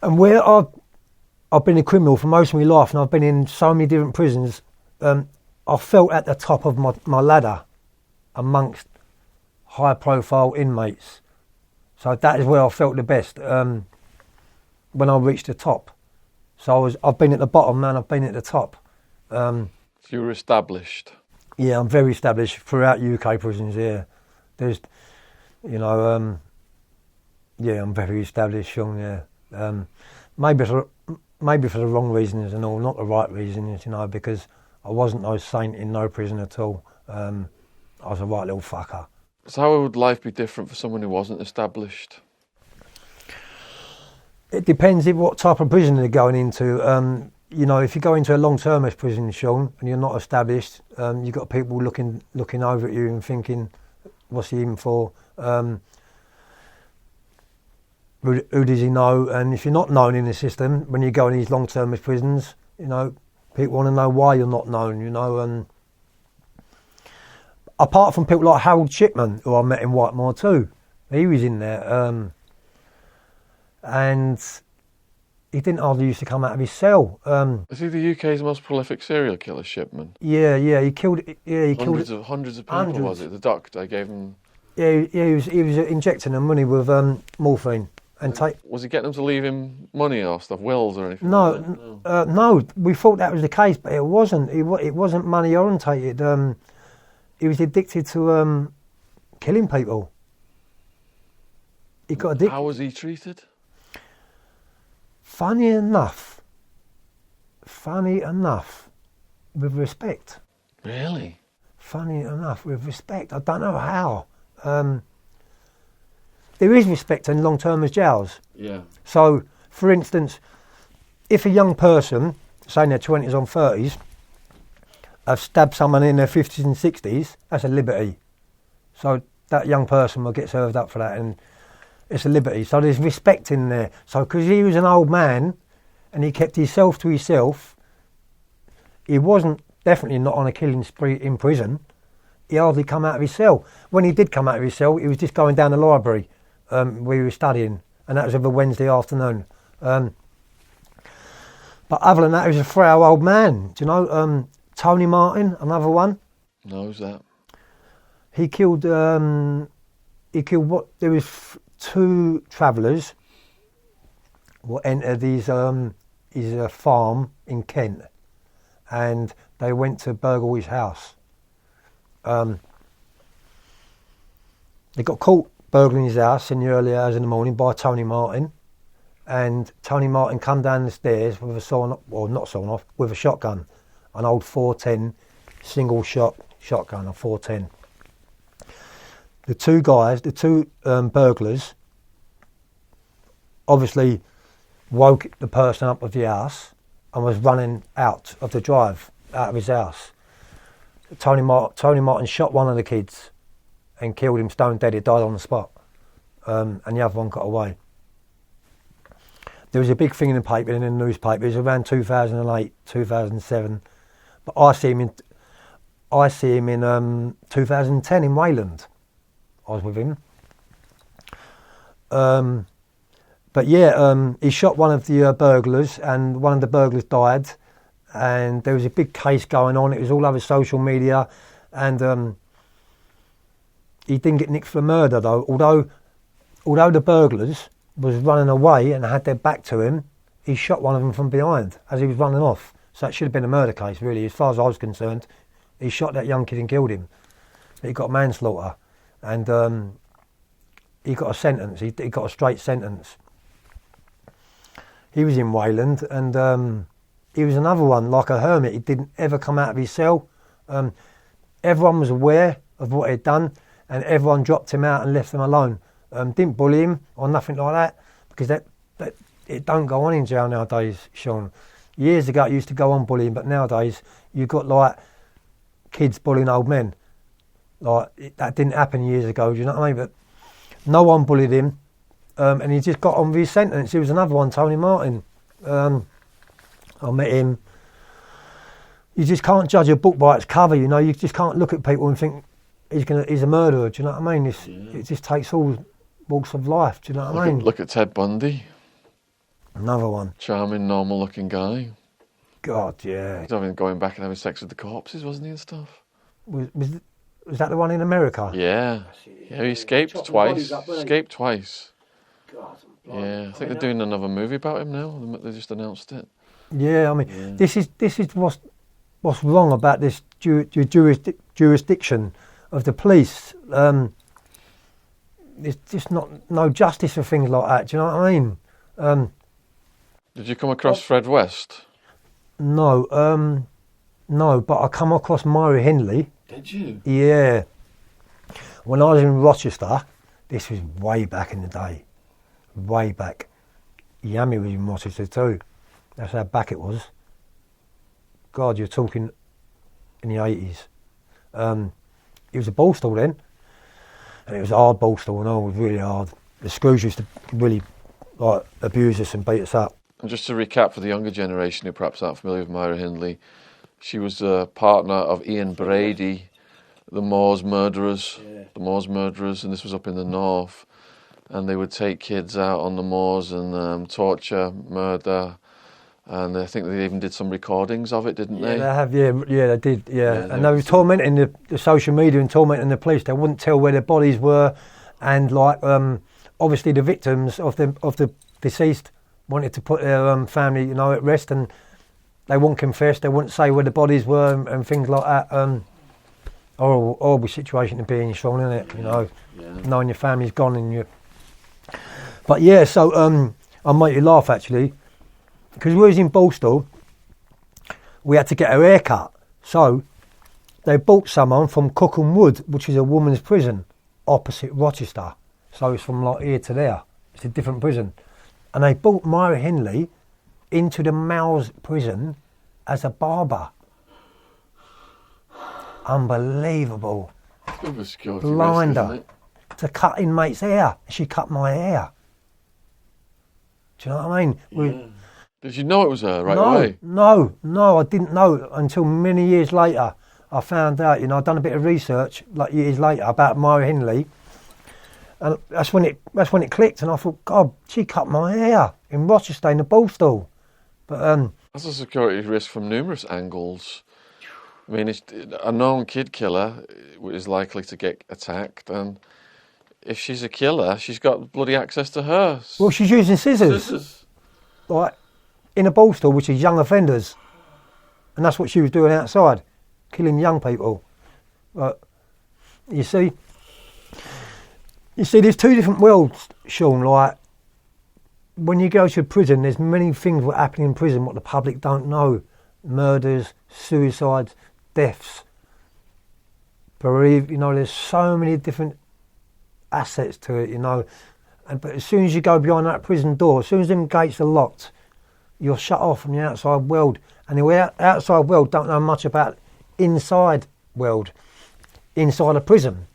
And where I've been a criminal for most of my life, and I've been in so many different prisons, I felt at the top of my ladder amongst high-profile inmates. So that is where I felt the best, when I reached the top. So I've been at the bottom and I've been at the top. So you were established? Yeah, I'm very established throughout UK prisons, yeah. There's, you know, yeah, I'm very established, Shaun, yeah. Maybe for the wrong reasons and all, not the right reasons, you know, because I wasn't no saint in no prison at all. I was a right little fucker. So how would life be different for someone who wasn't established? It depends what type of prison they're going into. You know, if you go into a long-termist prison, Shaun, and you're not established, you've got people looking over at you and thinking, what's he in for? Who does he know? And if you're not known in the system, when you go in these long-termist prisons, you know, people want to know why you're not known, you know. And apart from people like Harold Shipman, who I met in Whitemore too, he was in there. And he didn't hardly used to come out of his cell. Is he the UK's most prolific serial killer, Shipman? Yeah, he killed. Hundreds of people. Hundreds. Was it the doctor gave him? Yeah, he was injecting them money with morphine and Was he getting them to leave him money or stuff, wills or anything? No, no. We thought that was the case, but it wasn't. It wasn't money orientated. He was addicted to killing people. He got addicted. How was he treated? Funny enough, with respect. Really? Funny enough, with respect. I don't know how. There is respect in long-termers jails. Yeah. So, for instance, if a young person, say in their 20s or 30s, have stabbed someone in their 50s and 60s, that's a liberty. So that young person will get served up for that, and it's a liberty. So there's respect in there. So because he was an old man and he kept himself to himself, he wasn't definitely not on a killing spree in prison. He hardly come out of his cell. When he did come out of his cell, he was just going down the library where he was studying, and that was of a Wednesday afternoon. But other than that, he was a frail old man. Do you know Tony Martin, another one? No, who's that? He killed what? There was two travellers what entered his farm in Kent, and they went to burgle his house. They got caught burgling his house in the early hours in the morning by Tony Martin, and Tony Martin come down the stairs with with a shotgun, an old 410 single shot shotgun, a 410. The two burglars, obviously woke the person up of the house and was running out of the drive, out of his house. Tony Martin shot one of the kids and killed him stone dead. He died on the spot, and the other one got away. There was a big thing in the paper, in the newspaper. It was around 2008, 2007, but I see him in 2010 in Wayland. I was with him. But yeah, he shot one of the burglars, and one of the burglars died. And there was a big case going on. It was all over social media, and he didn't get nicked for murder though. Although the burglars was running away and had their back to him, he shot one of them from behind as he was running off. So it should have been a murder case, really, as far as I was concerned. He shot that young kid and killed him. But he got manslaughter, and he got a sentence. He got a straight sentence. He was in Wayland, and he was another one, like a hermit. He didn't ever come out of his cell. Everyone was aware of what he'd done, and everyone dropped him out and left him alone. Didn't bully him or nothing like that, because that it don't go on in jail nowadays, Shaun. Years ago it used to go on bullying, but nowadays you've got like kids bullying old men. Like that didn't happen years ago, do you know what I mean? But no one bullied him, and he just got on with his sentence. He was another one, Tony Martin. I met him. You just can't judge a book by its cover, you know. You just can't look at people and think he's a murderer. Do you know what I mean? It just takes all walks of life. Do you know what I mean? Look at Ted Bundy. Another one. Charming, normal-looking guy. God, yeah. He's going back and having sex with the corpses, wasn't he, and stuff? Was that the one in America? Yeah. Yeah, he escaped twice. Escaped twice. Yeah, I think they're doing another movie about him now. They just announced it. Yeah, I mean, this is what's wrong about this jurisdiction of the police. There's just no justice for things like that. Do you know what I mean? Did you come across Fred West? No, but I come across Myra Hindley. Did you? Yeah. When I was in Rochester, this was way back in the day. Way back. Yummy was in Rochester too. That's how back it was. God, you're talking in the 80s. It was a ball stall then. And it was a hard ball stall, and it was really hard. The screws used to really abuse us and beat us up. And just to recap for the younger generation who perhaps aren't familiar with Myra Hindley, she was a partner of Ian Brady, the Moors murderers. Yeah. The Moors murderers, and this was up in the north. And they would take kids out on the moors and torture, murder, and I think they even did some recordings of it, didn't they? They have, yeah, they did, yeah. And they were tormenting the social media and tormenting the police. They wouldn't tell where their bodies were, and obviously the victims of the deceased wanted to put their family, at rest, and they wouldn't confess. They wouldn't say where the bodies were and things like that. Horrible situation to be in, Shaun, isn't it? Knowing your family's gone and you. But yeah, so I make you laugh actually, because we was in Borstal, we had to get our hair cut. So they bought someone from Cookham Wood, which is a woman's prison opposite Rochester. So it's from here to there. It's a different prison. And they brought Myra Hindley into the male's prison as a barber. Unbelievable. Blinder. To cut inmates' hair. She cut my hair. Do you know what I mean? Yeah. Did you know it was her away? No, I didn't know until many years later. I found out, I'd done a bit of research, years later, about Myra Hindley. And that's when it clicked, and I thought, God, she cut my hair in Rochester in the Borstal. But that's a security risk from numerous angles. I mean, a known kid killer is likely to get attacked, and if she's a killer, she's got bloody access to her. Well, she's using scissors. In a Borstal, which is young offenders. And that's what she was doing outside, killing young people. But you see, there's two different worlds, Shaun. When you go to prison, there's many things that happen in prison what the public don't know. Murders, suicides, deaths. There's so many different assets to it, but as soon as you go behind that prison door, as soon as them gates are locked, you're shut off from the outside world, and the outside world don't know much about inside world, inside a prison.